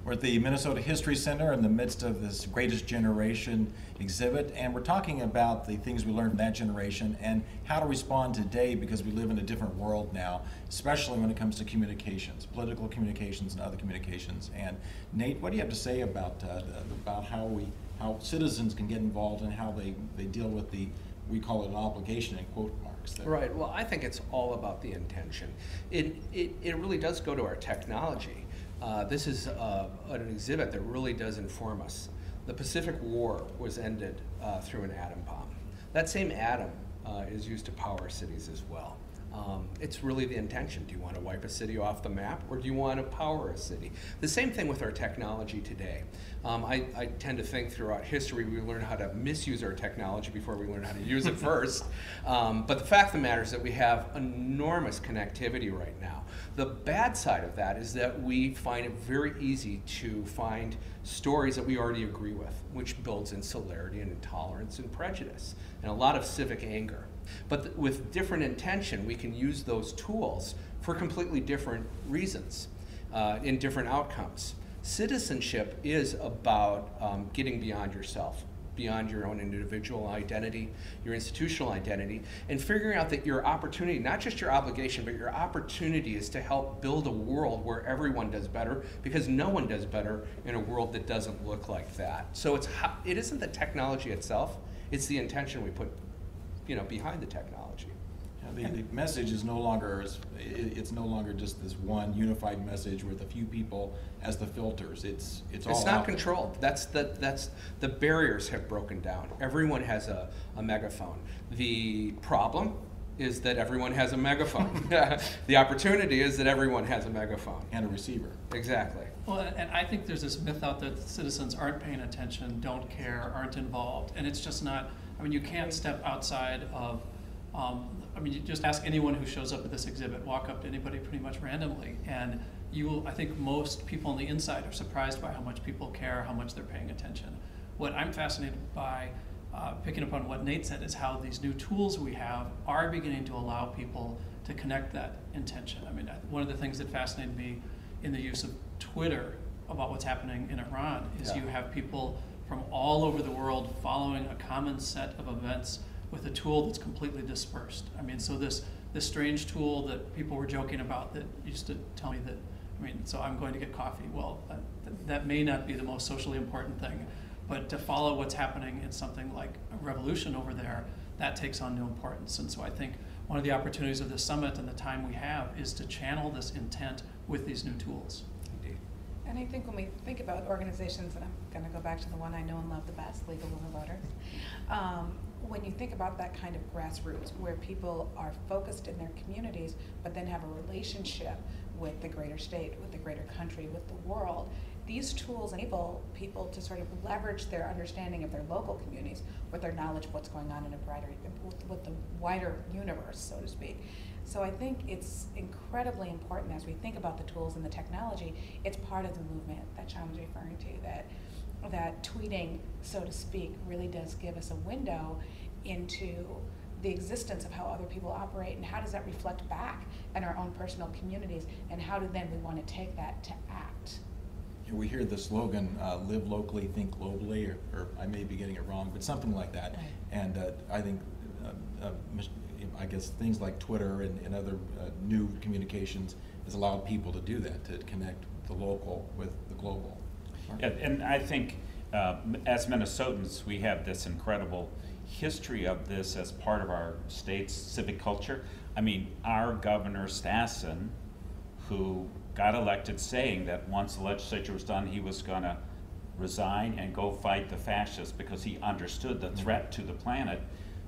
We're at the Minnesota History Center in the midst of this Greatest Generation exhibit, and we're talking about the things we learned from that generation and how to respond today because we live in a different world now, especially when it comes to communications, political communications and other communications. And Nate, what do you have to say about how citizens can get involved and how they deal with we call it an obligation in quote marks there. Right, well, I think it's all about the intention. It really does go to our technology. This is an exhibit that really does inform us. The Pacific War was ended through an atom bomb. That same atom is used to power cities as well. It's really the intention. Do you want to wipe a city off the map, or do you want to power a city? The same thing with our technology today. I tend to think throughout history we learn how to misuse our technology before we learn how to use it first. But the fact of the matter is that we have enormous connectivity right now. The bad side of that is that we find it very easy to find stories that we already agree with, which builds insularity and intolerance and prejudice and a lot of civic anger. But with different intention, we can use those tools for completely different reasons, in different outcomes. Citizenship is about getting beyond yourself, beyond your own individual identity, your institutional identity, and figuring out that your opportunity, not just your obligation, but your opportunity is to help build a world where everyone does better, because no one does better in a world that doesn't look like that. So it isn't the technology itself, it's the intention we put behind the technology. Yeah, the message is no longer it's no longer just this one unified message with a few people as the filters. It's all not controlled. That's the barriers have broken down. Everyone has a megaphone. The problem is that everyone has a megaphone. The opportunity is that everyone has a megaphone and a receiver. Exactly. Well, and I think there's this myth out there that citizens aren't paying attention, don't care, aren't involved, and it's just not. I mean, you can't step outside of, you just ask anyone who shows up at this exhibit, walk up to anybody pretty much randomly, and I think most people on the inside are surprised by how much people care, how much they're paying attention. What I'm fascinated by, picking up on what Nate said, is how these new tools we have are beginning to allow people to connect that intention. I mean, one of the things that fascinated me in the use of Twitter about what's happening in Iran is you have people from all over the world following a common set of events with a tool that's completely dispersed. I mean, so this strange tool that people were joking about that used to tell me that, so I'm going to get coffee. Well, that may not be the most socially important thing, but to follow what's happening in something like a revolution over there, that takes on new importance. And so I think one of the opportunities of this summit and the time we have is to channel this intent with these new tools. And I think when we think about organizations, and I'm going to go back to the one I know and love the best, Legal Women Voters, when you think about that kind of grassroots, where people are focused in their communities, but then have a relationship with the greater state, with the greater country, with the world, these tools enable people to sort of leverage their understanding of their local communities with their knowledge of what's going on in with the wider universe, so to speak. So I think it's incredibly important as we think about the tools and the technology. It's part of the movement that Sean was referring to, that tweeting, so to speak, really does give us a window into the existence of how other people operate, and how does that reflect back in our own personal communities, and how do then we want to take that to act. We hear the slogan, live locally, think globally, or I may be getting it wrong, but something like that. Right. And I think I guess things like Twitter and other new communications has allowed people to do that, to connect the local with the global. Yeah, and I think as Minnesotans, we have this incredible history of this as part of our state's civic culture. I mean, our Governor Stassen, who got elected saying that once the legislature was done, he was going to resign and go fight the fascists because he understood the threat to the planet,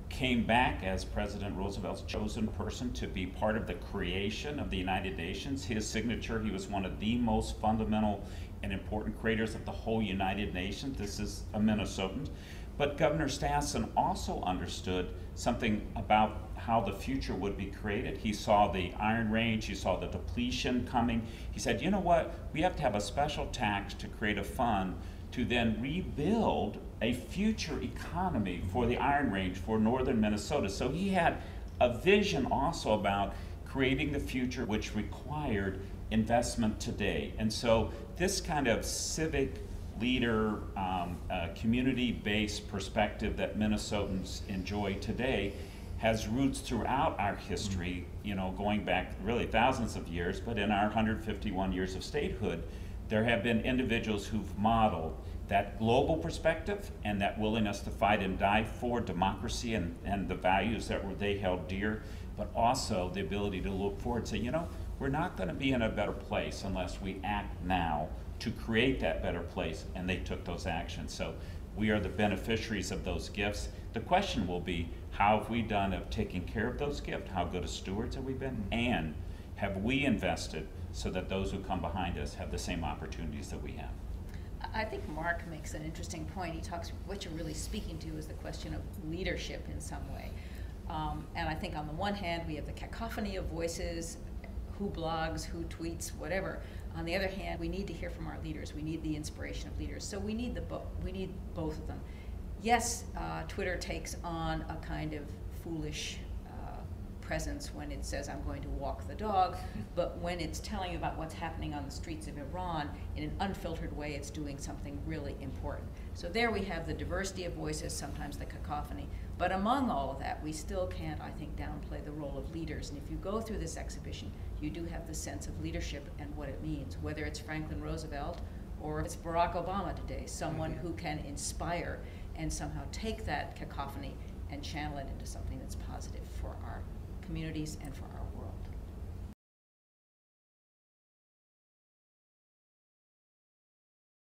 came back as President Roosevelt's chosen person to be part of the creation of the United Nations. His signature, he was one of the most fundamental and important creators of the whole United Nations. This is a Minnesotan. But Governor Stassen also understood something about how the future would be created. He saw the Iron Range, he saw the depletion coming. He said, you know what, we have to have a special tax to create a fund to then rebuild a future economy for the Iron Range, for northern Minnesota. So he had a vision also about creating the future, which required investment today. And so this kind of civic leader, community-based perspective that Minnesotans enjoy today has roots throughout our history, you know, going back really thousands of years, but in our 151 years of statehood, there have been individuals who've modeled that global perspective and that willingness to fight and die for democracy and the values that they held dear, but also the ability to look forward and say, you know, we're not going to be in a better place unless we act now to create that better place, and they took those actions. So we are the beneficiaries of those gifts. The question will be, how have we done of taking care of those gifts? How good of stewards have we been? And have we invested so that those who come behind us have the same opportunities that we have? I think Mark makes an interesting point. He talks, what you're really speaking to is the question of leadership in some way. And I think on the one hand, we have the cacophony of voices, who blogs, who tweets, whatever. On the other hand, we need to hear from our leaders. We need the inspiration of leaders. So we need we need both of them. Yes, Twitter takes on a kind of foolish presence when it says, I'm going to walk the dog, but when it's telling you about what's happening on the streets of Iran in an unfiltered way, it's doing something really important. So there we have the diversity of voices, sometimes the cacophony, but among all of that, we still can't, I think, downplay the role of leaders. And if you go through this exhibition, you do have the sense of leadership and what it means, whether it's Franklin Roosevelt or it's Barack Obama today, someone who can inspire and somehow take that cacophony and channel it into something that's positive for our communities and for our world.